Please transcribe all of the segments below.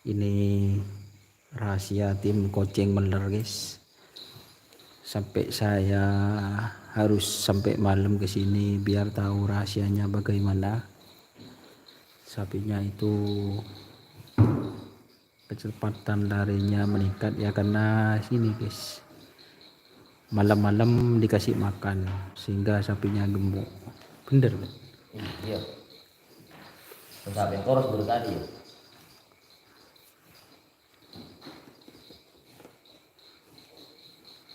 Ini rahasia tim Koceng Meler guys. Sampai saya harus sampai malam ke sini biar tahu rahasianya bagaimana. Sapinya itu kecepatan larinya meningkat ya karena sini guys. Malam-malam dikasih makan sehingga sapinya gemuk. Bener kan? Iya. Sampai koros baru tadi ya.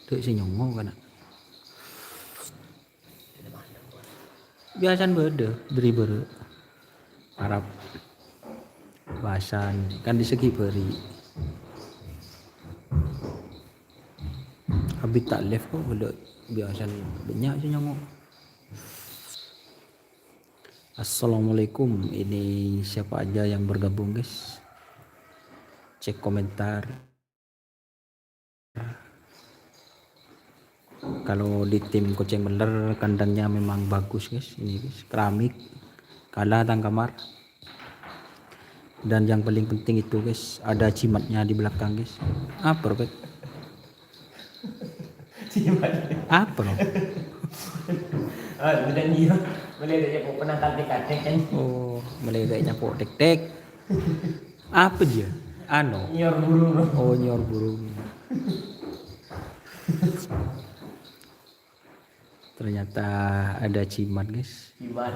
Dek si nyongo kan. Biasan beda dari bere. Arab bahasan kan di segi beri. Habis tak live kok beda biasan banyak si nyongo. Assalamualaikum, ini siapa aja yang bergabung guys? Cek komentar. Kalau di tim Koceng Meler kandangnya memang bagus guys, ini guys, keramik, kalah tangkamar. Dan yang paling penting itu guys, ada cimatnya di belakang guys. Apa Robert? Cimat. Apa loh? Udah dia melihatnya kok pernah tek kan. Oh, meledaknya kok tek-tek. Apa dia? Ano? Nyor burung. Oh, nyor burung. Ternyata ada cimat guys Cimat.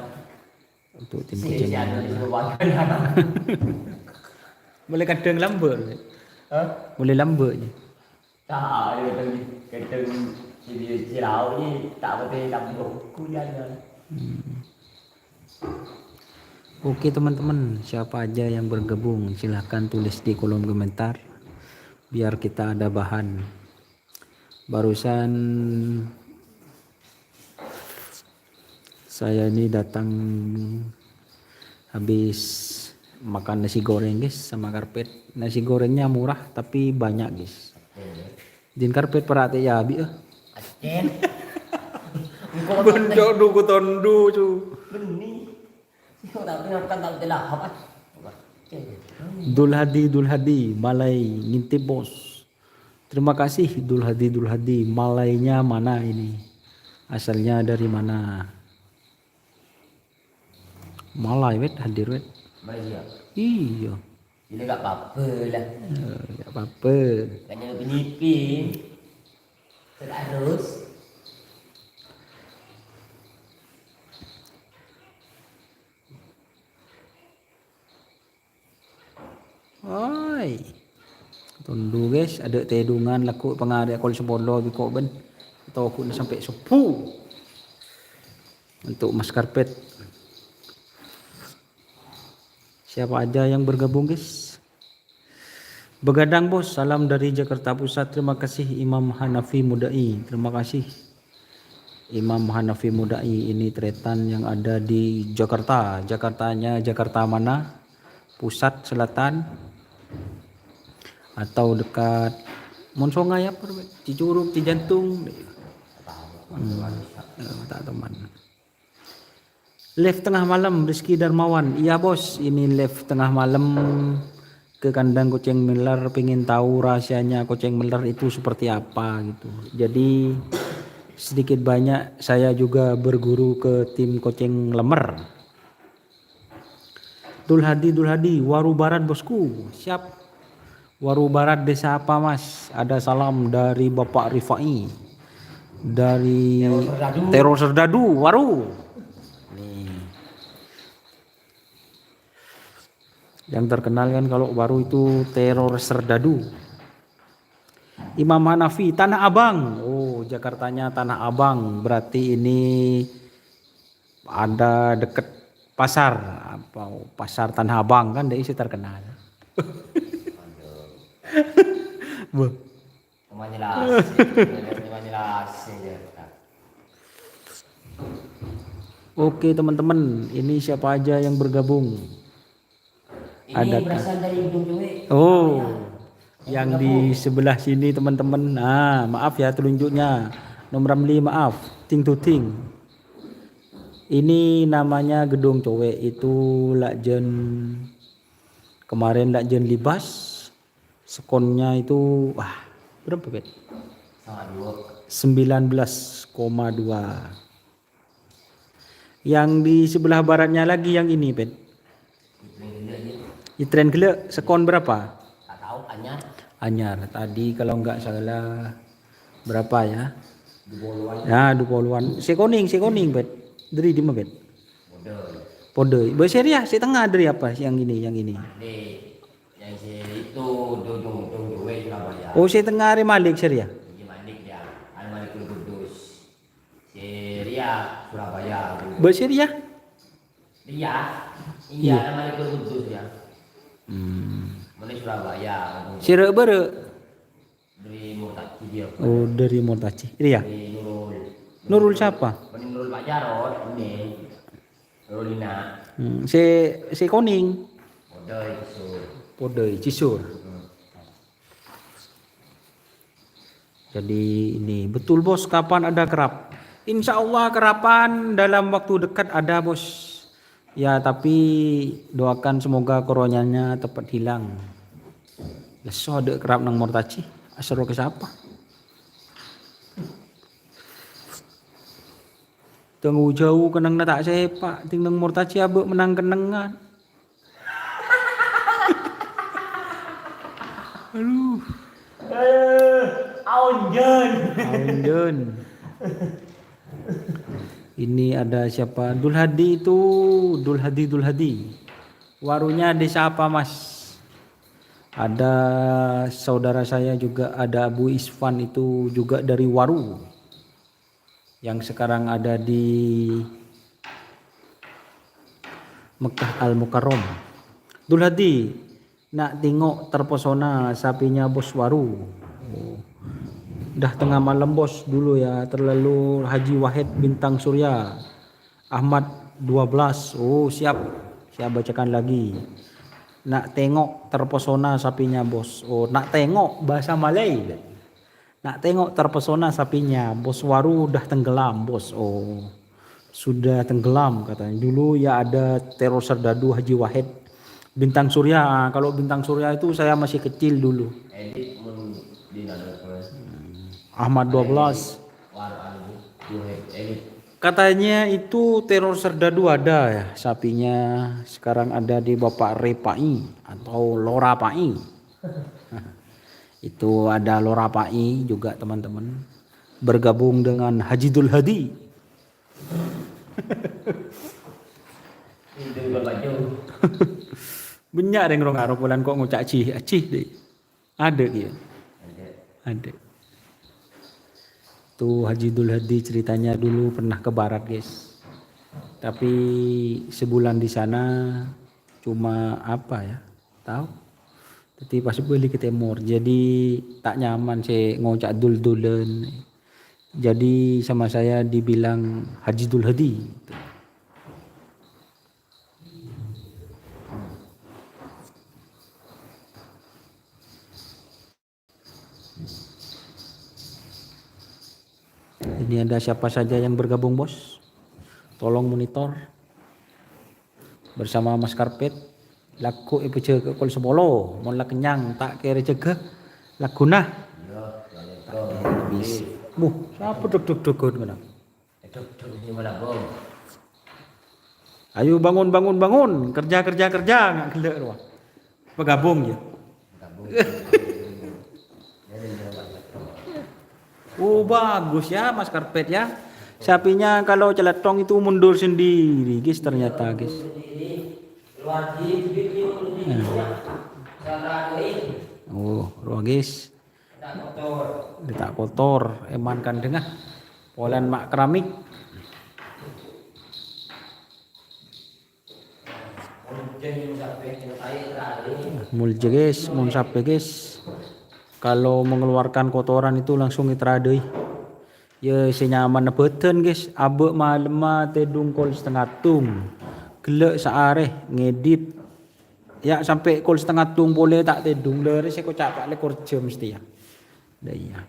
untuk tim Koceng Meler. Meler. Boleh kadang lambat. Hah? Boleh lambatnya. Tak ada kadang jadi cirau ni tak betul lambung kuliah. Oke teman-teman, siapa aja yang bergabung silahkan tulis di kolom komentar biar kita ada bahan. Barusan saya ini datang habis makan nasi goreng guys sama karpet. Nasi gorengnya murah tapi banyak guys. Din karpet perhati ya abi Acen. Benjok duku tondu cu. Benih. Kau tak pernah kan tak telah apa? Dul Hadi Malai ngintip bos. Terima kasih Dul Hadi Malainya mana ini? Asalnya dari mana? Malai wet hadir wet. Malaysia. Iya. Ini tak apa-apa lah. Enggak apa-apa. Kanya penyipin. Tak harus. Oi. Tundu guys, ada tedungan laku pengaria kol sepolo biko ben. Atau aku sampai 10. Untuk mas karpet. Siapa aja yang bergabung guys? Begadang bos, salam dari Jakarta Pusat. Terima kasih Imam Hanafi Mudai. Terima kasih Imam Hanafi Mudai. Ini tretan yang ada di Jakarta. Jakartanya Jakarta mana? Pusat, selatan, atau dekat Monsonga ya, Cicurug, Cijantung. Tak teman. Live tengah malam Rizky Darmawan. Iya bos, ini live tengah malam ke kandang Koceng Meler, pengen tahu rahasianya Koceng Meler itu seperti apa gitu. Jadi sedikit banyak saya juga berguru ke tim Koceng Lemer. Dul Hadi, Waru Barat bosku. Siap. Waru Barat desa apa mas? Ada salam dari Bapak Rifai. Dari Teror Serdadu, Waru. Nih. Yang terkenal kan kalau Waru itu Teror Serdadu. Imam Hanafi, Tanah Abang. Oh, Jakartanya Tanah Abang. Berarti ini ada deket pasar apa pasar Tanah Abang kan dari situ terkenal. Oke teman-teman, ini siapa aja yang bergabung? Ini Ada berasal dari Ujung Cuwe. Oh, yang di sebelah sini teman-teman. Nah, maaf ya telunjuknya. Nomor 5 maaf, ting to ting. Ini namanya Gedung Cowe, itu Lakjen Kemarin lak jen libas skonnya itu berapa bet? Sama 2. 19,2. Yang di sebelah baratnya lagi yang ini bet. Itren gele skon berapa? Tak tahu hanya Anyar tadi kalau nggak salah berapa ya? di bawah Ya 20-an. Sekoning bet. Dari di mana bet? model. Pode. Berseriah setengah dari apa yang ini yang ini. Di yang si itu dudung dua Surabaya. Oh setengah hari Malik seriah. Ini Manik dia, Al Malikul Kudus. Si Ria Surabaya. Berseriah? Iya, Iya. Al Malikul Kudus ya. Mana Surabaya. Sire bere. Dari Murtaki dia. Oh dari Mortaci. Iya. Dari Nurul. Nurul siapa? Ini Nurul Pak Jarod ini. Nurulina. Si Koning. Model itu. Pode Cisur. Jadi ini betul bos, kapan ada kerap? Insya Allah kerapan dalam waktu dekat ada bos. Ya tapi doakan semoga coronanya cepat hilang. Leso ada kerap nang Mortaci. Asal ke siapa? Tunggu jauh kenang na tak sepak. Ting nang Mortaci abek menang kenangan. Aduh. Aunjen. Aunjen. Ini ada siapa? Dul Hadi itu, Dul Hadi. Warunya desa apa mas? Ada saudara saya juga, ada Abu Isfan itu juga dari Waru. Yang sekarang ada di Mekah Al Mukarram. Dul Hadi, nak tengok terpesona sapinya bos Waru. Oh. Dah tengah malam bos dulu ya, terlalu Haji Wahid Bintang Surya Ahmad 12. Oh siap, saya bacakan lagi. Nak tengok terpesona sapinya bos. Oh nak tengok bahasa Malay. Nak tengok terpesona sapinya bos Waru udah tenggelam bos. Oh sudah tenggelam katanya. Dulu ya ada teror serdadu Haji Wahid Bintang Surya. Kalau Bintang Surya itu saya masih kecil dulu. Edit mun di Ahmad 12. Katanya itu teror serdadu ada ya sapinya. Sekarang ada di Bapak Repai atau Lora Pai. Itu ada Lora Pai juga teman-teman. Bergabung dengan Haji Dul Hadi. Itu berbaju. Banyak yang orang Arab bulan kok ngucak acih deh. Ada dia. Ada. Tuh Haji Dul Hadi ceritanya dulu pernah ke barat guys. Tapi sebulan di sana cuma apa ya? Tahu? Tapi pas balik ke timur jadi tak nyaman saya ngocak dul-dulen. Jadi sama saya dibilang Haji Dul Hadi. Ini ada siapa saja yang bergabung bos? Tolong monitor bersama Mas Karpet. Laku ipeje ke kol sepolo, mon la kenyang tak kere cegah laguna. Habis. Siapa duk mana? Ayo bangun, kerja nggak gelek doang. Bergabung ya. Oh bagus ya Mas Karpet ya. Sapinya kalau celetong itu mundur sendiri guys ternyata guys. Oh ruang guys. Letak kotor emankan dengan polen mak keramik. Mulje guys, mun sape guys. Kalau mengeluarkan kotoran itu langsung itradei. Ya senyaman beten guys. Abek malam tedung kol setengah tung. Gelek seareh ngedit. Ya sampai kol setengah tung boleh tak tedung. Dari saya kok capek le kerja mesti ya. Dah iya.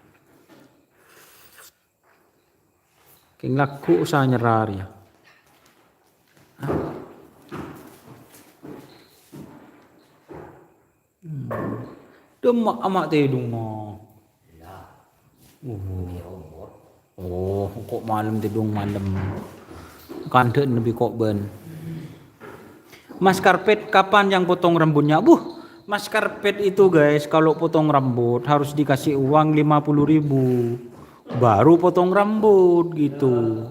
King laku usaha nyerar ya. Demak amak tedung mah. Ya, Oh, ini robot. oh, kok malam tedung malam. Kandet lebih kok ben. Mas Karpet kapan yang potong rambutnya? Mas Karpet itu guys kalau potong rambut harus dikasih uang 50.000 baru potong rambut gitu.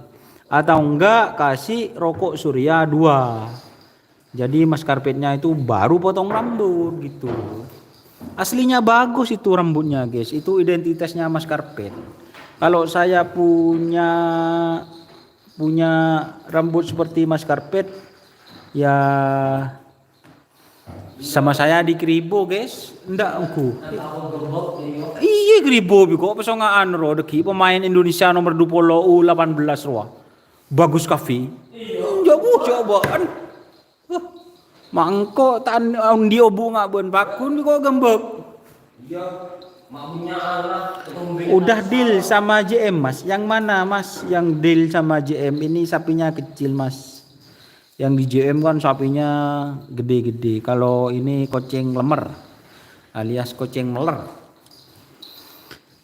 Atau enggak kasih rokok surya 2. Jadi Mas Karpetnya itu baru potong rambut gitu. Aslinya bagus itu rambutnya guys. Itu identitasnya Mas Karpet. Kalau saya punya rambut seperti Mas Karpet ya sama saya di Kribo guys. Ndak aku. Aku gembok dia. Iya Kribo biko pesongaan ro deki pemain Indonesia nomor 20 U18 ro. Bagus kafi. Jabu cobaan. Mangko tan undi obu ngak ben pakun biko gembok. Iya, maunya anak ketumbing. Udah deal sama JM Mas. Yang mana Mas? Yang deal sama JM ini sapinya kecil Mas. Yang di JM kan sapinya gede-gede. Kalau ini koceng lemer alias koceng meler.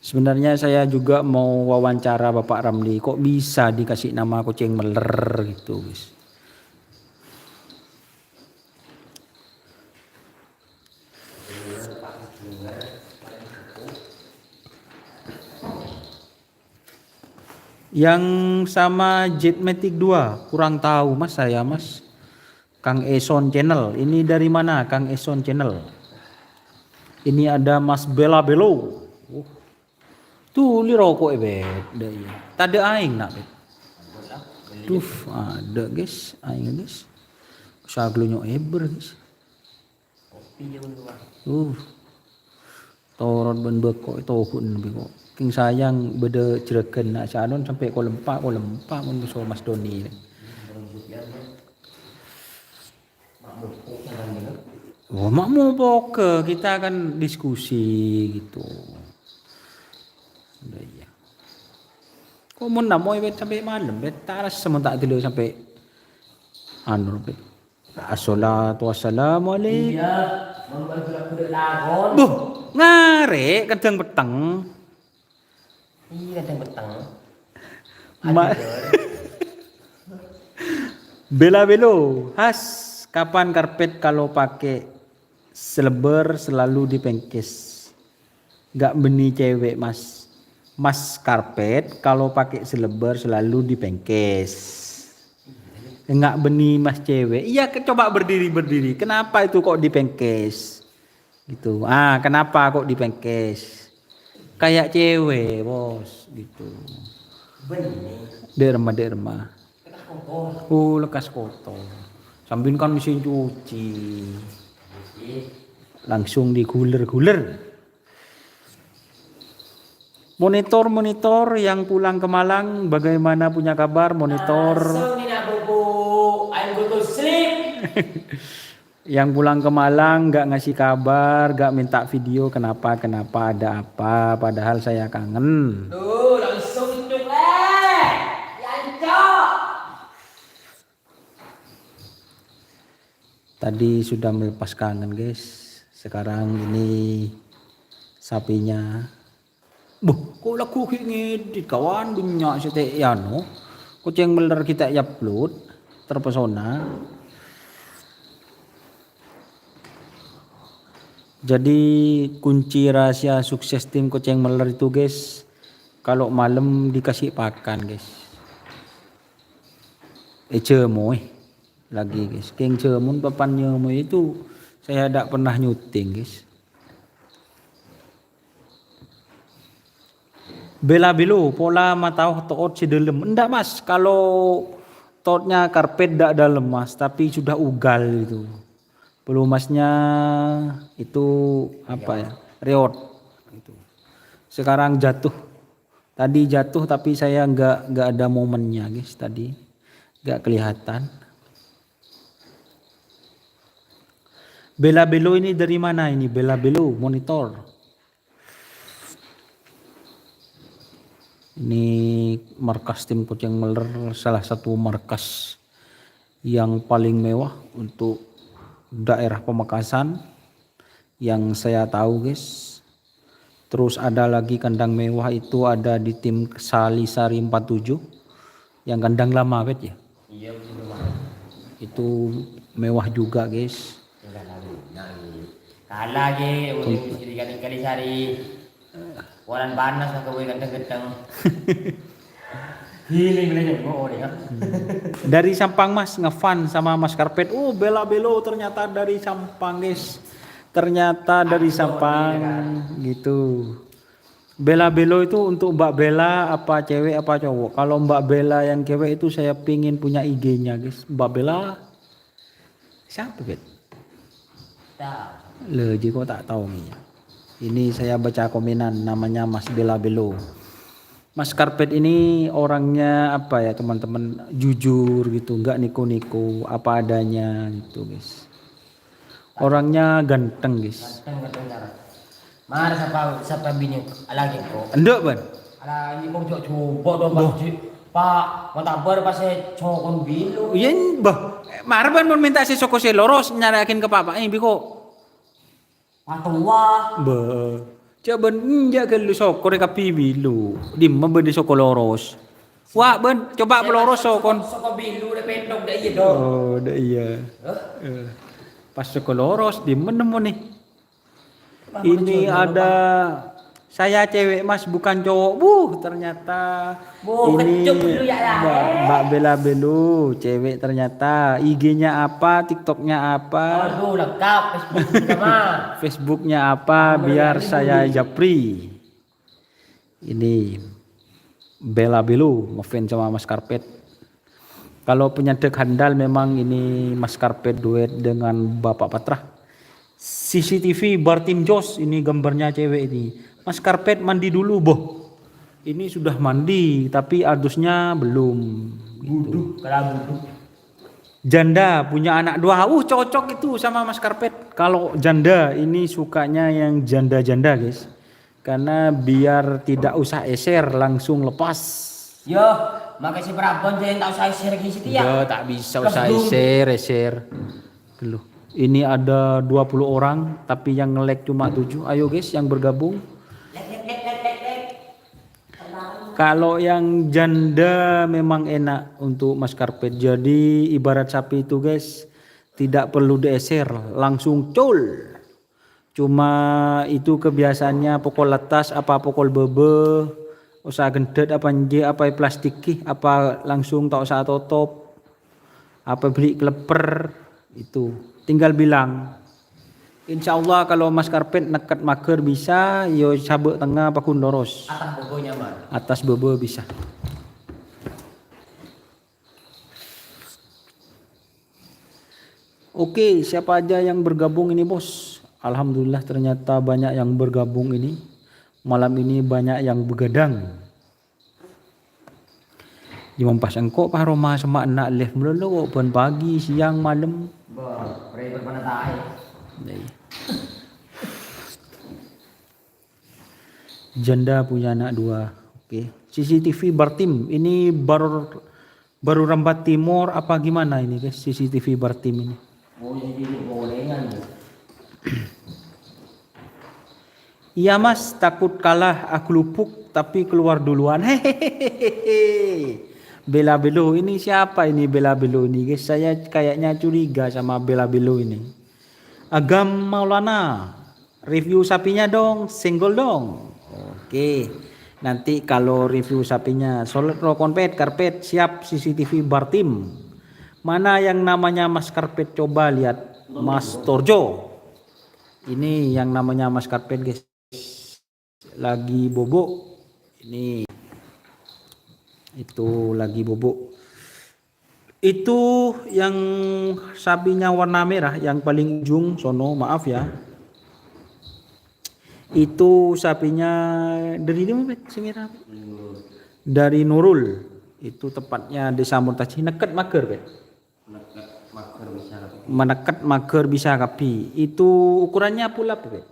Sebenarnya saya juga mau wawancara Bapak Ramli. Kok bisa dikasih nama koceng meler gitu guys. Yang sama Jetmatic 2 kurang tahu Mas saya Mas. Kang Eson Channel. Ini dari mana Kang Eson Channel? Ini ada Mas Bela Belo. Oh. Tuh li rokok beda ya. Tadi aing nak bet. Tuh ada guys, aing guys. Saglonyo eber guys. Kopi je berdua. Torot ben bekok tohun beko. King sayang beda jeregen nak sanon sampai ko lempak mun musuh Mas Doni. Oh, makmu poke kita kan diskusi gitu. Udah ya. Kok mun namoy bet sampai malam bet taras sementak dulu sampai anu bet. Assalatu wassalamu alaikum. Iya, membantu aku lagon. Buh, ngare kadang peteng. Iya, kadang petang. Bela Belo, khas kapan karpet kalau pakai seleber selalu dipengkes. Gak beni cewek Mas. Mas karpet kalau pakai seleber selalu dipengkes. Enggak beni Mas cewek. Iya coba berdiri. Kenapa itu kok dipengkes? Gitu. Kenapa kok dipengkes? Kayak cewek, Bos, gitu. Benih. Derma. Kita kotor. Lekas kotor. Sambil kan mesin cuci. Langsung diguler-guler. Monitor yang pulang ke Malang bagaimana punya kabar monitor? Langsung tidak bobo. I'm go to sleep. Yang pulang ke Malang gak ngasih kabar, gak minta video kenapa ada apa padahal saya kangen. Tuh, langsung tunjuk leh. Yancok. Tadi sudah melepas kangen guys. Sekarang ini sapinya. Kok laku ngedit kawan dunia sete yano. Kucing meler kita upload terpesona. Jadi kunci rahasia sukses tim kucing meler itu guys, kalau malam dikasih pakan guys. Cemoy lagi guys. Keng cemun papannya itu saya tidak pernah nyuting guys. Bela Belo pola matau toot si dalam. Enggak Mas, kalau tootnya karpet enggak dalam Mas, tapi sudah ugal itu. Pelumasnya itu apa ya? Reot itu. Sekarang jatuh. Tadi jatuh tapi saya enggak ada momennya guys tadi. Enggak kelihatan. Bela Belo ini dari mana ini? Bela Belo monitor. Ini markas tim kucing meler, salah satu markas yang paling mewah untuk daerah Pamekasan. yang saya tahu guys. Terus ada lagi kandang mewah itu ada di tim Salisari 47 yang kandang lama bet ya. Iya betul mah. Itu mewah juga guys. Enggak lagi. Kalah lagi udah kali sari. Waran panas aku boleh ganteng-ganteng. Healing lagi oh deh. Dari Sampang Mas ngefan sama Mas Karpet. Oh Bela Belo ternyata dari Sampang guys. Ternyata dari Sampang gitu. Bela Belo itu untuk Mbak Bella apa cewek apa cowok? Kalau Mbak Bella yang cewek itu saya pingin punya IG-nya guys. Mbak Bella siapa bet? Tahu. Leji kok tak tahu nih. Ini saya baca komenan namanya Mas Bela Belo. Mas Karpet ini orangnya apa ya teman-teman, jujur gitu, nggak niko-niko, apa adanya gitu guys. Orangnya ganteng guys. Ganteng cara. Mar siapa bini lagi kok. Enggak ban. Ala ini kok coba dong Pak. Mau tabar pas cokon bilu. Iya bah. Marban mau minta si Soko Seloros nyarakin ke papa ini biko. Patua. Bah. Coba nja ke lu Soko reka bilu. Dimma bende Soko Loros. Wah ben coba peloros Sokon. Soko bilu udah pendok dah iya dong. Oh, dah iya. Pas Soko Loros dimma nemu nih. Ini ada saya cewek Mas bukan cowok. Ternyata ini Mbak Bela Belu cewek ternyata. IG-nya apa, TikTok-nya apa? Aduh lengkap Facebook-nya Facebooknya apa biar saya japri. Ini Bela Belu ngefans sama Mas Karpet. Kalau penyedek handal memang ini Mas Karpet duet dengan Bapak Patra. CCTV Bartim Jos ini gambarnya cewek ini. Mas Karpet mandi dulu boh. Ini sudah mandi tapi adusnya belum. Buduk kalau buduk. Janda punya anak 2. Cocok itu sama Mas Karpet. Kalau janda ini sukanya yang janda-janda guys. Karena biar tidak usah eser langsung lepas. Yo, makasih berabon jangan tak usah share gitu ya. Ya tak bisa usah eser. Geluh. Ini ada 20 orang tapi yang nge-like cuma 7. Ayo guys yang bergabung. Kalau yang janda memang enak untuk Mas Karpet. Jadi ibarat sapi itu guys, tidak perlu dieser, langsung cul. Cuma itu kebiasaannya pokok letas apa pokok bebe, usah gendet apa nje apa plastik apa langsung tak usah tutup. Apa beli kleper itu. Tinggal bilang. Insya Allah kalau Mas Karpet nekat maker bisa, yo sabuk tengah apa kundoros. Atas bobonya mah. Atas bobo bisa. Oke, siapa aja yang bergabung ini bos? Alhamdulillah ternyata banyak yang bergabung ini. Malam ini banyak yang begadang. Jom pas engkau Pak Roma sama anak live melulu pun pagi, siang, malam. Bah, ribet mana tahu. Janda punya anak 2. Oke. CCTV Bartim ini baru Rambat Timur apa gimana ini guys CCTV Bartim ini? Oh jadi gorengan. Iya Mas, takut kalah aku lupuk tapi keluar duluan. Hehehe. Bela Belo ini siapa ini Bela Belo ini guys? Saya kayaknya curiga sama Bela Belo ini. Agam Maulana, review sapinya dong, single dong. Oke, nanti kalau review sapinya solid rokon pet, karpet siap CCTV Bartim. Mana yang namanya Mas Karpet coba lihat Mas Torjo. Ini yang namanya Mas Karpet guys. Lagi bobo. Ini itu lagi bobo. Itu yang sapinya warna merah yang paling ujung sono, maaf ya. Itu sapinya dari mana semirah? Dari Nurul. Itu tepatnya Desa Murtaci neket mager bet. Menekat mager bisa kapi. Itu ukurannya pula bet.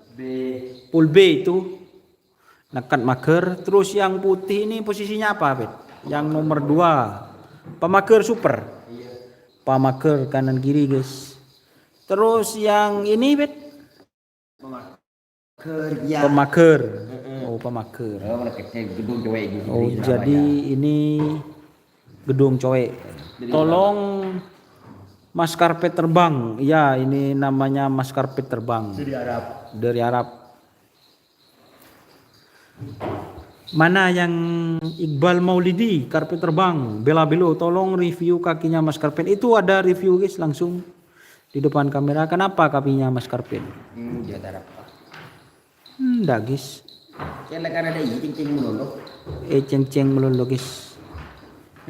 Full B itu nekat mager. Terus yang putih ini posisinya apa bet? Yang nomor 2 pemager super. Pamaker kanan kiri guys. Terus yang ini bet Kerja. Pemaker. Oh, pemaker. Oh, mereka gedung cewek gitu. Oh, jadi ini gedung cowek. Tolong maskapai terbang. Ya, ini namanya maskapai terbang. Dari Arab. Dari Arab. Mana yang Iqbal Maulidi, karpet terbang, Bela Belo, tolong review kakinya Mas Karpet. Itu ada review guys langsung di depan kamera. Kenapa kakinya Mas Karpet? Dia Arab. Enggak guys. Kaya kan ada cing-cing melulu. Ceng-ceng melulu guys.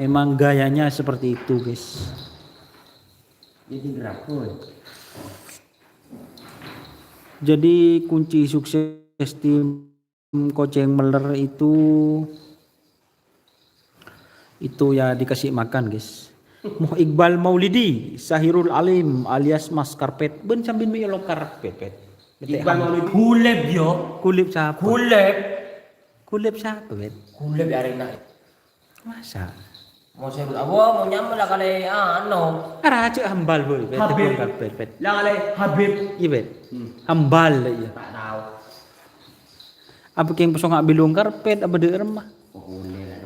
Memang gayanya seperti itu guys. Jadi gerapun. Jadi kunci sukses tim Koceng Meler itu ya dikasih makan guys. Iqbal Maulidi, Sahirul Alim alias Mas Karpet, ben sambil melo karpet. Iqbal Maulidi kuleb yo. Kulip siapa? Kulip siapa bet? Kuleb arena. Masa? Mau saya mau nyambel lah kali Ara cek hambal boy, bet. Habib. Karpet bet. Lah kali Habib. Iya bet. Hambal ya. Tak tahu. Apa yang pesong ngak bilung karpet apa de remah? Boleh lah.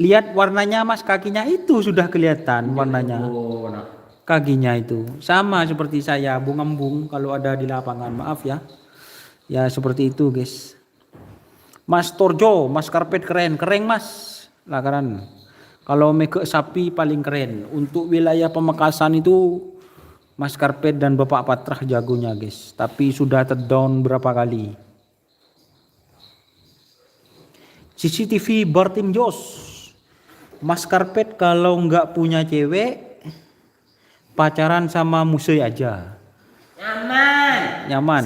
Lihat warnanya Mas, kakinya itu sudah kelihatan warnanya. Oh, nah. Kakinya itu sama seperti saya, bung-embung kalau ada di lapangan, maaf ya. Ya seperti itu guys. Mas Torjo, Mas Karpet keren Mas. Lakaran. Kalau make sapi paling keren. Untuk wilayah Pamekasan itu Mas Karpet dan Bapak Patrah jagonya guys. Tapi sudah terdown berapa kali. CCTV Bartim Jos. Mas Karpet kalau nggak punya cewek pacaran sama Musei aja. Nyaman.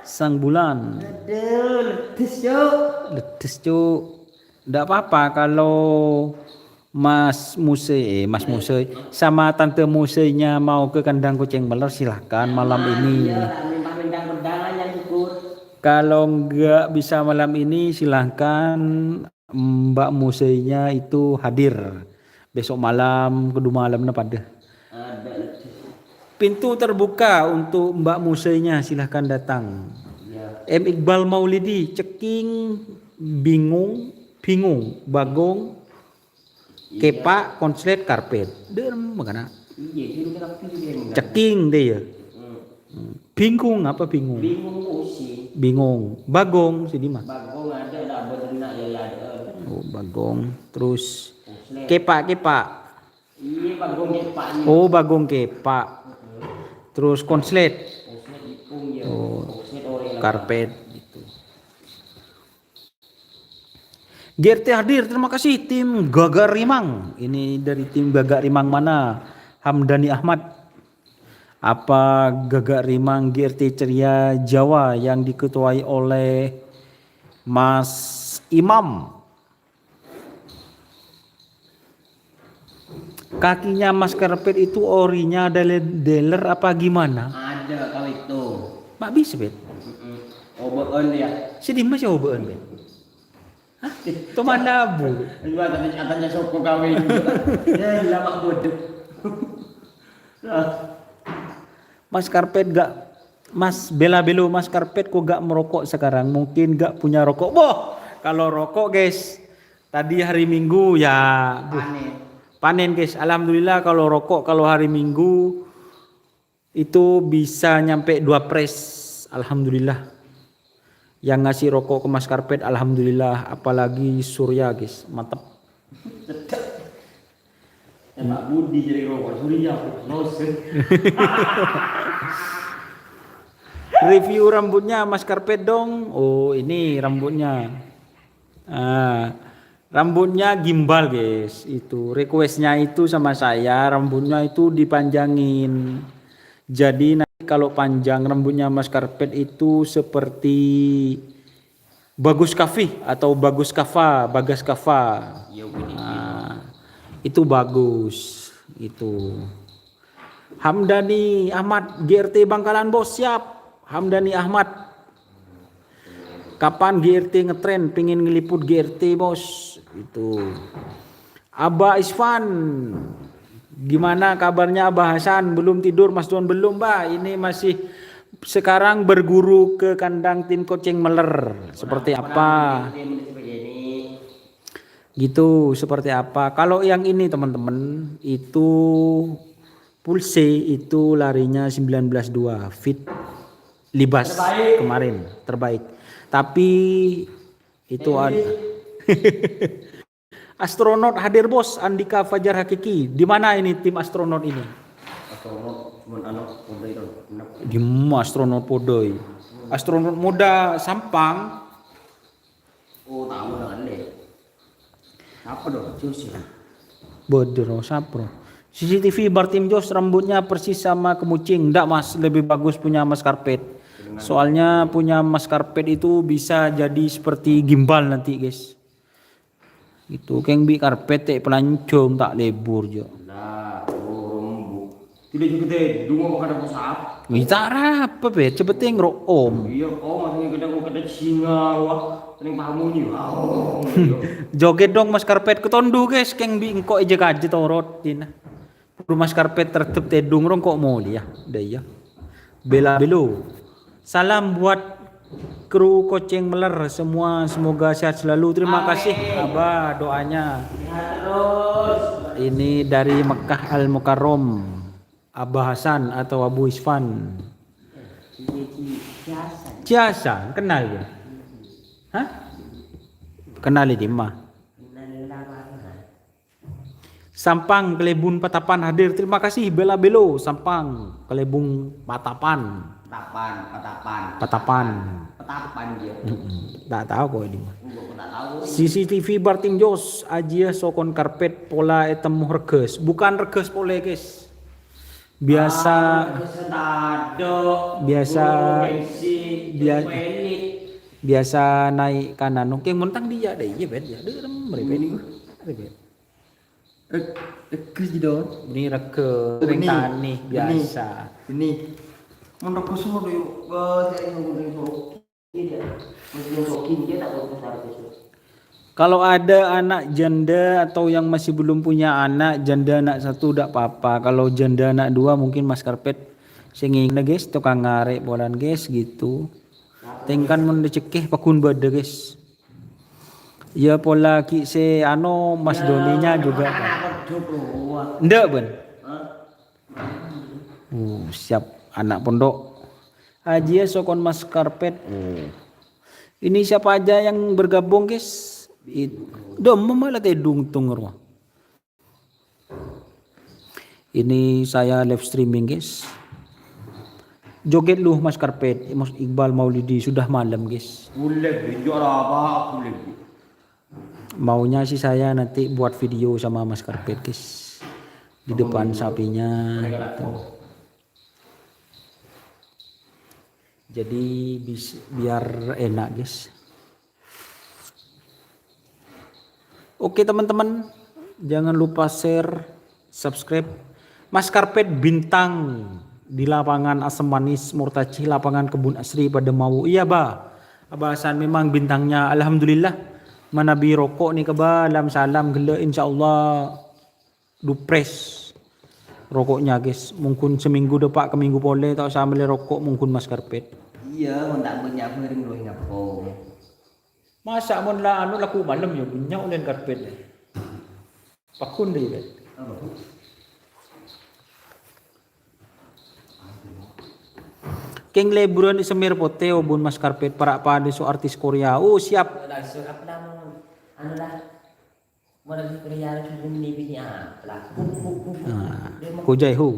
Sang bulan. Aduh, Letes cuk. Nggak apa-apa kalau Mas Musei sama Tante Museinya mau ke kandang Kucing Meler silahkan malam ini. Kalau nggak bisa malam ini silahkan Mbak Museinya itu hadir besok malam kedua malam pada. Pintu terbuka untuk Mbak Museinya, silahkan datang. M Iqbal Maulidi, ceking, bingung, bagong, kepa, konslet, karpet. Derem makana. Ceking deh ya. Bingung apa bingung? Bingung. Bagong sedih mah. Bagong ada lah berenang ya ada. Oh, bagong. Terus kepa. Iya bagong kepa. Oh, bagong kepa. Terus konslet. Oh, karpet gitu. GRT hadir, terima kasih tim Gagak Rimang. Ini dari tim Gagak Rimang mana? Hamdani Ahmad. Apa Gagak Rimang GRT Ceria Jawa yang diketuai oleh Mas Imam. Kakinya Mas Karpet itu orinya ada dealer apa gimana? Ada kalau itu. Mak bisa bet? Obaan dia. Sedih masih obaan bet? Hah? Itu mana bu? Dua katanya soko kawin. Lama bodoh. Mas Karpet gak, Mas Bela Belo Mas Karpet kok gak merokok sekarang? Mungkin gak punya rokok. Boh, kalau rokok guys, tadi hari Minggu ya. Panen guys, alhamdulillah kalau rokok kalau hari Minggu itu bisa nyampe 2 pres, alhamdulillah. Yang ngasih rokok ke Mas Karpet, alhamdulillah. Apalagi Surya guys, mantap. Pak Budi jadi rokok Surya, nosen. Review rambutnya Mas Karpet dong. Oh ini rambutnya. Rambutnya gimbal guys, itu requestnya itu sama saya rambutnya itu dipanjangin. Jadi nanti kalau panjang rambutnya Mas Karpet itu seperti Bagas Kava. Itu bagus itu. Hamdani Ahmad GRT Bangkalan bos siap. Hamdani Ahmad. Kapan GRT ngetren pengen ngeliput GRT bos itu. Aba Isfan Gimana kabarnya Abah Hasan? Belum tidur Mas Don? Belum, Mbak. Ini masih sekarang berguru ke kandang tim Kucing Meler. Seperti apa? Gitu, seperti apa? Kalau yang ini teman-teman, itu Pulse itu larinya 19.2 fit libas Terbaik. kemarin terbaik. Tapi itu ada astronot hadir bos, Andika Fajar Hakiki. Di mana ini tim astronot ini? Di astronot Podoi. Astronot muda Sampang. Oh, tahu dengan deh. Apa dong? Susi. Bodro Sapro. CCTV Bartim Jos rambutnya persis sama kemucing. Nggak mas, lebih bagus punya mas karpet. Soalnya punya mas karpet itu bisa jadi seperti gimbal nanti guys. Gitu, keng bi karpet tek pelancong tak lebur jo. Nah, rombu. Tidak juga deh, dungo makan apa sap? Minta apa be? Cepet ngrok om. Iya, maksudnya kadang singa wah, paling pahamu nih. Wow. Joget dong mas karpet ketondu guys, keng bi engko aja kaje torot tina. Perlu mas karpet tertep tedung rong kok mau ya, dah ya. Bela belo. Salam buat kru Kucing Meler semua, semoga sehat selalu. Terima kasih Abah doanya. Terus. Ini dari Mekah Al Mukarrom, Abah Hasan atau Abu Isfan. Ciasan, kenal ya? Hah? Kenal di mah. Sampang Kelebun Patapan hadir. Terima kasih Bela Belo Sampang Kelebun Patapan. Patapan dia. Tak tahu kok ini. Tak tahu. CCTV Bartim Jos Ajia sokon karpet pola etem reges. Bukan reges pole guys. Biasa biasa naik kanan. Oke mentang dia deh ya bet ya. Dia merepet. Reges di don. Ini reke ring tani biasa. Ini. Mondok semua dulu. Saya ngomong Kalau ada anak janda atau yang masih belum punya anak, janda anak satu tidak apa-apa. Kalau janda anak dua mungkin mas karpet singing guys, tukang ngarek bolan guys gitu. Tengkan mendecekeh pakun bade guys. Ya pola ki se ano mas doninya juga. Ndak ben. Siap anak pondok. Haji sokon mas karpet. Ini siapa aja yang bergabung guys? Dom malah tedung tunggu. Ini saya live streaming guys. Joget lu mas karpet, Mas Iqbal Maulidi sudah malam guys. Maunya sih saya nanti buat video sama mas karpet guys. Di depan sapinya. Gitu. Jadi biar enak guys. Oke teman-teman, jangan lupa share, subscribe. Mas karpet bintang di lapangan Asam Manis Murtaci, lapangan Kebun Asri pada mau. Iya bah, Abah Hasan memang bintangnya. Alhamdulillah. Manabi rokok nih keba, salam gele insyaallah dupres. Rokoknya guys, mungkin seminggu depan ke minggu boleh tak usah beli rokok mungkin mas karpet. Iya, mendak banyak bering loh ngapo. Masa mon lah anu laku malam ya punya ulen karpet. Pakun deh bet. Keng liburan di Semir Poteo bun mas karpet para pada so artis Korea. Oh siap. Apa nama? Anu lah. Mau lagi kerja cuma ini lah. Hujaihu.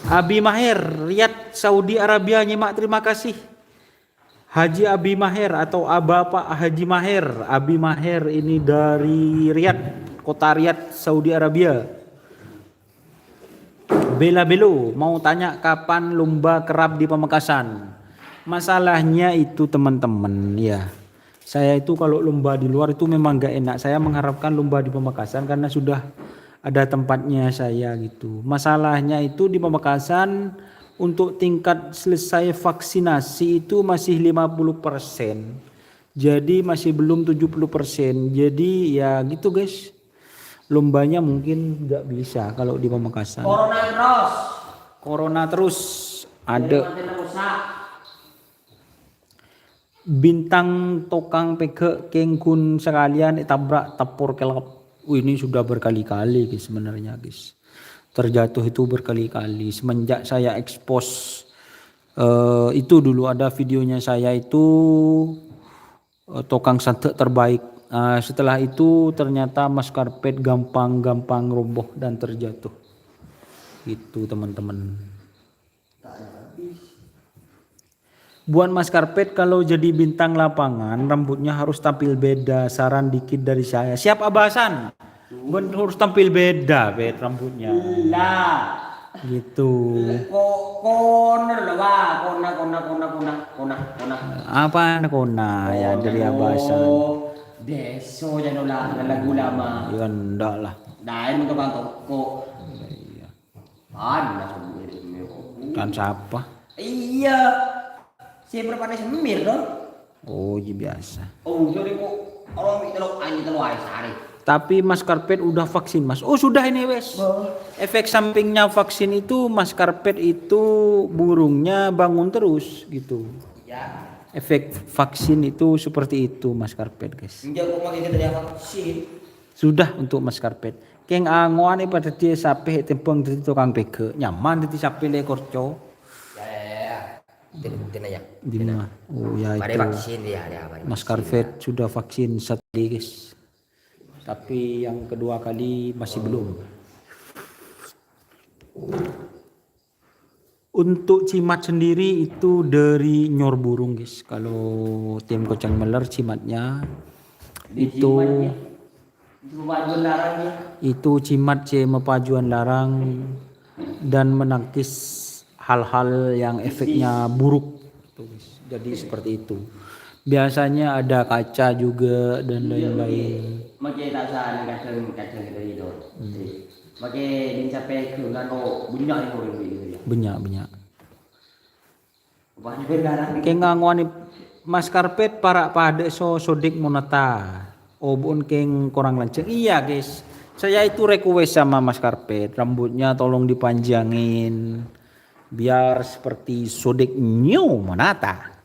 Abi Maher, Riyadh Saudi Arabia nyimak terima kasih. Haji Abi Maher atau Bapak Haji Maher. Abi Maher ini dari Riyadh, kota Riyadh Saudi Arabia. Bela Belo mau tanya kapan lomba kerab di Pamekasan. Masalahnya itu teman-teman ya. Saya itu kalau lomba di luar itu memang gak enak. Saya mengharapkan lomba di Pamekasan karena sudah ada tempatnya saya gitu. Masalahnya itu di Pamekasan untuk tingkat selesai vaksinasi itu masih 50%. Jadi masih belum 70%. Jadi ya gitu guys. Lombanya mungkin nggak bisa kalau di Pamekasan. Corona terus ada. Bintang tokang pege kengkun sekalian tabrak tepur kelap. Ini sudah berkali-kali guys sebenarnya guys. Terjatuh itu berkali-kali semenjak saya expose itu dulu ada videonya saya itu tokang santet terbaik. Setelah itu ternyata mas karpet gampang-gampang roboh dan terjatuh. Itu teman-teman. Buat mas karpet kalau jadi bintang lapangan rambutnya harus tampil beda. Saran dikit dari saya. Siap abasan? Harus tampil beda bet rambutnya. Lah. Gitu. Kona. Apa kona ya dari abasan? Deso jangan lah lagu lama. Ya enggak lah. Dain mo bang toko. Iya. Panas Kan siapa? Iya. Siyempre panas semir dong. Oh iya biasa. Oh jadi kok orang telok ani telok ay sari. Tapi mas karpet udah vaksin mas. Oh sudah ini wes. Efek sampingnya vaksin itu mas karpet itu burungnya bangun terus gitu. Ya. Efek vaksin itu seperti itu mas karpet guys. Enggak kok pakai kita vaksin. Sudah untuk mas karpet. Keng angoan pada dia sape tempeng dari tukang pege nyaman di sape le korco. Ya. Tina ya. Di mana? Oh ya Pada itu. vaksin dia ada apa? Mas karpet sudah vaksin sekali guys. Tapi yang kedua kali masih belum. Untuk cimat sendiri itu dari nyor burung guys. Kalau tim Kocang Meler cimatnya itu cimat C mepajuan larang dan menangkis hal-hal yang efeknya buruk. Jadi seperti itu. Biasanya ada kaca juga dan lain-lain. Makai tasan kadang dari itu. Makai din sampai ke ngano bunyak ni orang gitu ya. Banyak. Banyak berdarah. Keng ngangwani mas karpet para pada sodik monata. Obon keng kurang lanceng. Iya guys. Saya itu request sama mas karpet. Rambutnya tolong dipanjangin. Biar seperti sodik new monata.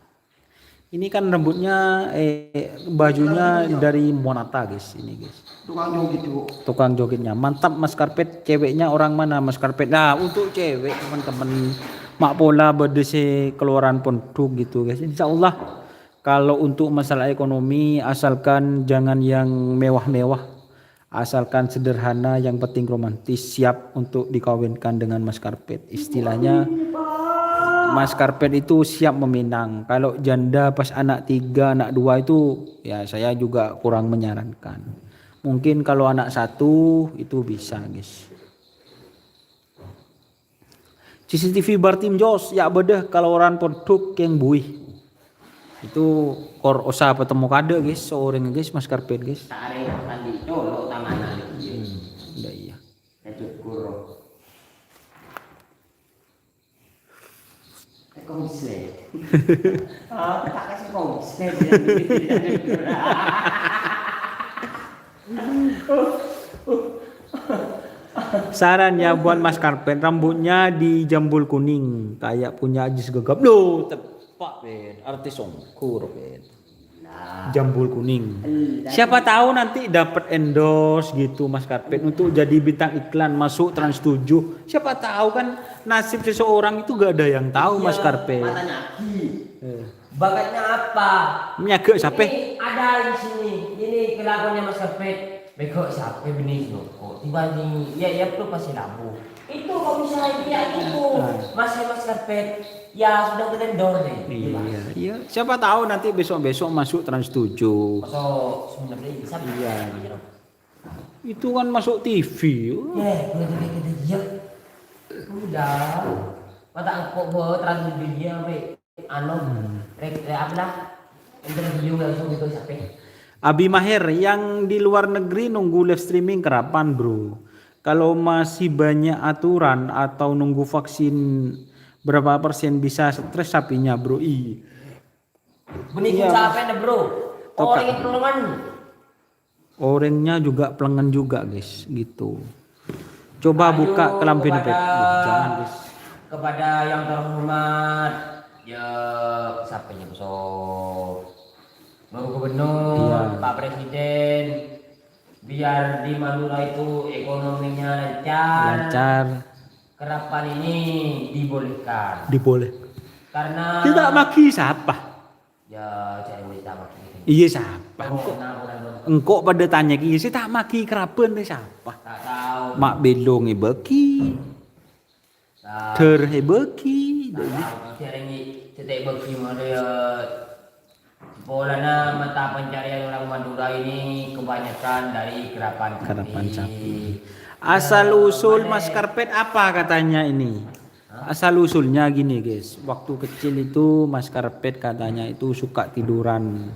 Ini kan rambutnya bajunya dari Monata guys ini guys. Tukang jogetnya mantap mas karpet. Ceweknya orang mana mas karpet? Nah untuk cewek teman-teman mak pola berdesi keluaran pondok gitu guys. Insya Allah kalau untuk masalah ekonomi asalkan jangan yang mewah-mewah, asalkan sederhana yang penting romantis, siap untuk dikawinkan dengan mas karpet. Istilahnya mas karpet itu siap meminang. Kalau janda pas anak 3, anak 2 itu ya saya juga kurang menyarankan. Mungkin kalau anak 1 itu bisa guys. CCTV Bartim Jos ya bedah kalau orang pondok yang buih. Itu kor osa petemu kade guys, seorang guys mas karpet guys. Tarik tadi colok tangan Iya. cukur. Konslet. Tak kasih konslet. Saran ya buat mas karpet rambutnya di jambul kuning kayak punya Ajis Gegap. Loh, tepat bet. Artis ongkur bet. Jambul kuning. Siapa tahu nanti dapat endorse gitu mas karpet untuk jadi bintang iklan masuk Trans 7. Siapa tahu kan nasib seseorang itu gak ada yang tahu mas karpet. Matanya bakatnya apa? Menyaga siapa? Ini ada di sini. Ini kelakuannya mas karpet. Bego siapa benih kok dibanding ya tuh pasti lampu. Itu kok misalnya dia itu mas karpet ya sudah kendor deh. Iya. Siapa tahu nanti besok-besok masuk Trans 7. Masuk sebenarnya bisa. Iya. Itu kan masuk TV. Boleh gede dia. Udah. Mata angkok buat Trans dia sampai apa lah? Interview langsung gitu sampai. Abi Maher yang di luar negeri nunggu live streaming kapan bro? Kalau masih banyak aturan atau nunggu vaksin berapa persen bisa stres sapinya bro? Benih capek deh bro. Orang yang pelengan. Orangnya juga pelengan juga guys, gitu. Coba Ayo buka kelambi kepada jangan guys. kepada yang terhormat ya siapa ya Bapak Gubernur, Iya. Pak Presiden, biar di Madura itu ekonominya lancar, Lancar, kerapan ini dibolehkan. diboleh. Karena Kita maki siapa? ya cari wanita maki. Iya siapa? Kurang. Engkau pada tanya ki, saya tak maki kerapen deh siapa? Tak tahu. Mak belong beki, Tak ter beki. tahu. Cari ini cetek bagi dia. Polana mata pencarian orang Madura ini kebanyakan dari kerapan Sapi. Asal usul mas karpet apa katanya ini? Asal usulnya gini guys. Waktu kecil itu mas karpet katanya itu suka tiduran.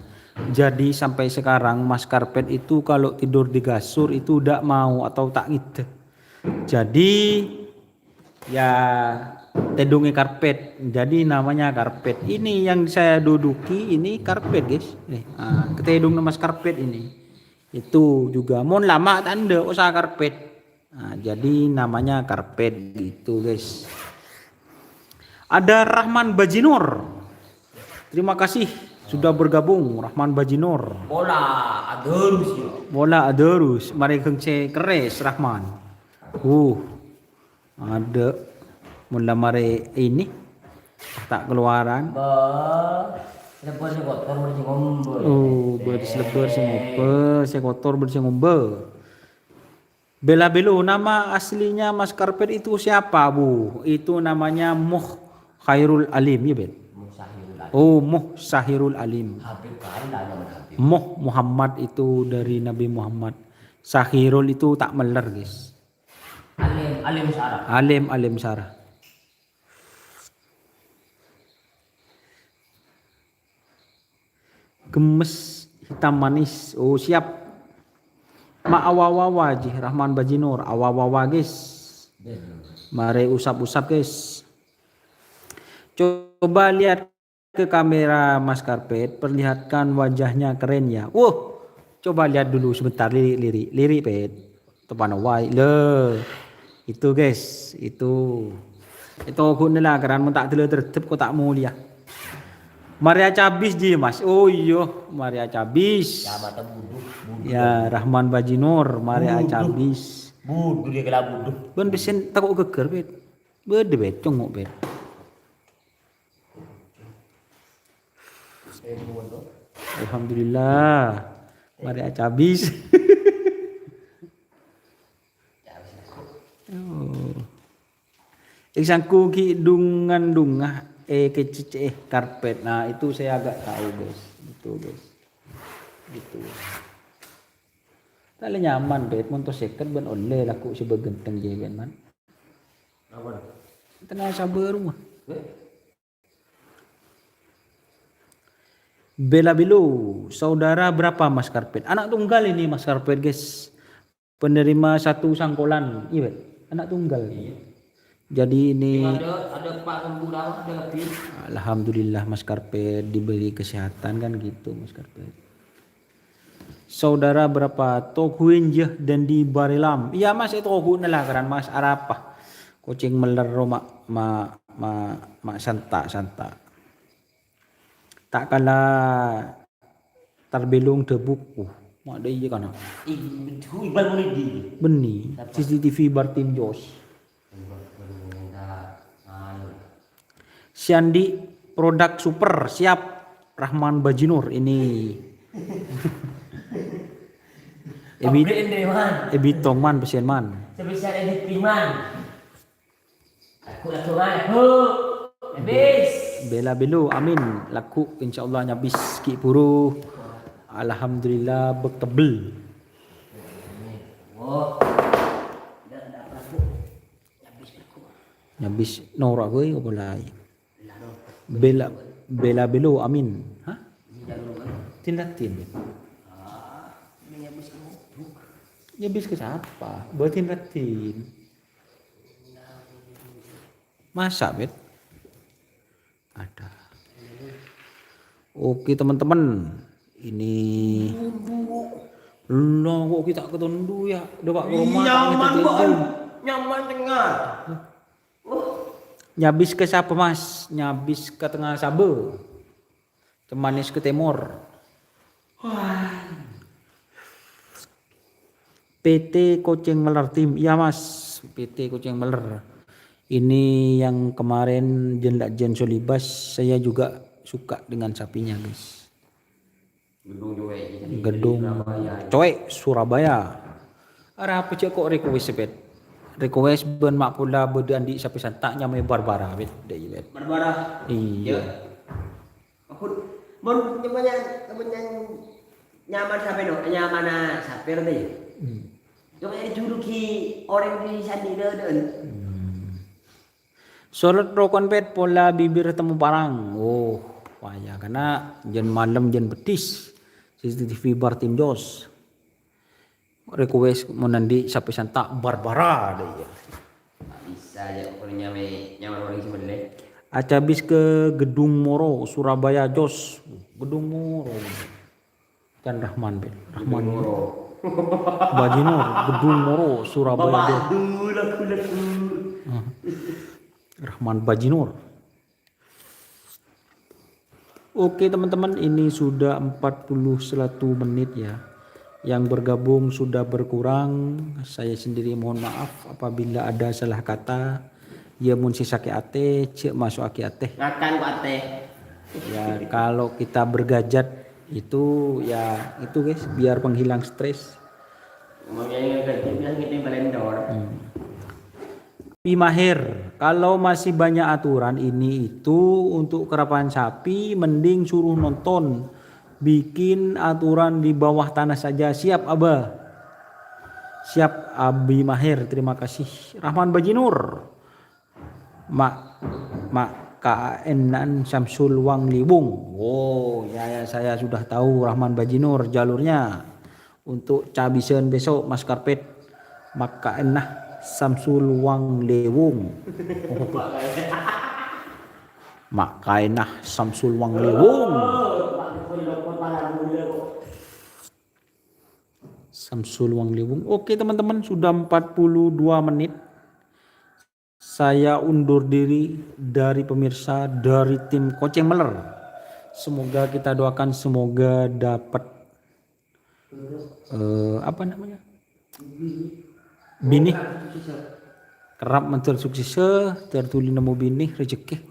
Jadi sampai sekarang mas karpet itu kalau tidur di kasur itu udah mau atau tak gitu. Jadi ya tedungnya karpet, jadi namanya karpet. Ini yang saya duduki ini karpet guys. Ketedung mas karpet ini. Itu juga mau lama tanda usaha karpet. Jadi namanya karpet gitu guys. Ada Rahman Bajinur. Terima kasih sudah bergabung Rahman Bajinur. bola adurus yo. Bola adurus, mari kengce keres Rahman. Ada mula mari ini tak keluaran. Lepas kotor bersih ngombe. Berselebar si ngope, si kotor bersih ngombe. Bela Belo, nama aslinya Mas Karpet itu siapa Bu? Itu namanya Muh Khairul Alim ya Ben? Muh Sahirul Alim. Habib kan nama Habib. Muh Muhammad itu dari Nabi Muhammad. Sahirul itu tak meler guys. Alim Sarah. Alim Sarah. Gemes hitam manis. Oh siap. Ma awawawa ji Rahman Bajinur. Awawawa guys. Mari usap-usap guys. Coba lihat ke kamera Mas Karpet. Perlihatkan wajahnya keren ya. Coba lihat dulu sebentar lirik pet. Tepan wai le. Itu guys. Itu aku nela keran tak tertib kok tak mau lihat. Maria Cabis ji Mas. Oh iya, Maria Cabis. Ya mata buduh. Ya Rahman Bajinur, Maria Cabis. Buduh dia kela buduh. Ben besen takut geger bet. Bede bet congok bet. Alhamdulillah. Maria Cabis. Isangku ki dungan keciceh karpet. Nah itu saya agak tahu guys. Itu guys. Gitu. Tak nyaman bet montos second ben oleh laku sebegenteng je ben man. Apa? Tengah sabar rumah. Bela Bilu, saudara berapa Mas Karpet? Anak tunggal ini Mas Karpet guys. Penerima satu sangkolan. Iya bet. Anak tunggal. Iya. Jadi ini ada Pak Semburawa, ada lebih. Alhamdulillah Mas Karpet diberi kesehatan kan gitu Mas Karpet. Saudara berapa? Tohuin je dan di Barilam. Iya Mas itu tohuin lah kan Mas arapa. Kucing meler mak santa. Tak kala terbelung debuk. Mak ada iya kan. Ibal mulai di. Beni CCTV Bartim Jos. Siandi produk super siap Rahman Bajinur ini. Ebitong man pesen man. Sebesar edit priman. Aku habis. Bela Belu amin laku insyaallah nyabis ki puru. Alhamdulillah bertebel. Nyabis norak gue apa lain. Bela Belu amin. Hah? Tindatin. Nyabis ke siapa? Bertindatin. Masa bet? Ada. Oke teman-teman. Ini lo kok kita ketundu ya. Udah Pak ke rumah. Nyaman bukan? Nyaman tengah. Nyabis ke siapa Mas? Nyabis ke tengah Sabe. Cemanis ke timur. PT Kucing Meler tim. Iya Mas, PT Kucing Meler. Ini yang kemarin Jendak Jen Solibas, saya juga suka dengan sapinya guys. Gedung Coek Surabaya. Ada apa cek kok request sepet? Request ben mak pula bedandi sapi santaknya me Barbara bet. Barbara. Iya. Aku mau nyaman sampai no, nyaman sampai deh. Cuma dijuluki orang di sandi deh. Sorot rokon pet pola bibir temu parang. Oh, waya karena jen malam jen betis. CCTV bar tim Jos. Request menandi sapi santak Barbara deh ya. Bisa aja kalau nyaman orang sebenarnya. Acabis ke Gedung Moro Surabaya Jos. Gedung Moro. Kan Rahman bet. Rahman Moro. Bajinor Gedung Moro Surabaya Jos. Laku. Rahman Bajinor. Oke teman-teman, ini sudah 41 menit ya. Yang bergabung sudah berkurang. Saya sendiri mohon maaf apabila ada salah kata. Ya mun sisake ate, cek masuk aki ate. Ngakan ku ate. Ya kalau kita bergajat itu ya itu guys biar penghilang stres. Makanya ngajak bilang kita balendor. Mahir, kalau masih banyak aturan ini itu untuk kerapan sapi mending suruh nonton. Bikin aturan di bawah tanah saja. Siap Abah? Siap Abi Mahir, terima kasih. Rahman Bajinur. Mak KN Samsul Wang Libung. Oh ya saya sudah tahu Rahman Bajinur jalurnya. Untuk cabisen besok Mas Karpet. Mak KN Samsul Wang Lewung. Mak kainah Samsul Wang Lewung. Samsul Wang Lewung. Oke teman-teman, sudah 42 menit. Saya undur diri dari pemirsa dari tim Kucing Meler. Semoga kita doakan semoga dapat apa namanya? Binih kerap mentul sukses tertuli nemu binih rezeki.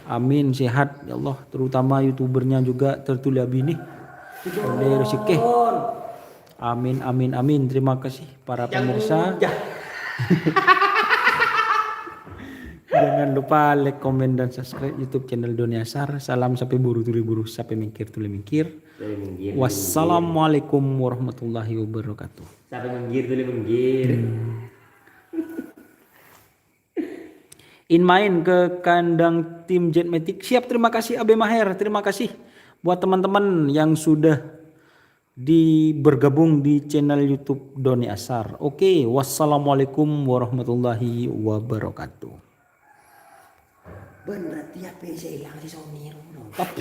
Amin sehat ya Allah, terutama youtubernya juga tertuli binih oleh rezeki. Amin amin amin. Terima kasih para pemirsa. Jangan lupa like, komen dan subscribe YouTube channel Doni Asar. Salam sampai buru tuli buru sampai mikir tuli mikir. Wassalamualaikum warahmatullahi wabarakatuh. Sampai menggir tuli menggir. In main ke kandang tim Jetmatic. Siap, terima kasih Abe Maher. Terima kasih buat teman-teman yang sudah bergabung di channel YouTube Doni Asar. Oke, wassalamualaikum warahmatullahi wabarakatuh. Berarti apa yang saya hilang si Sony.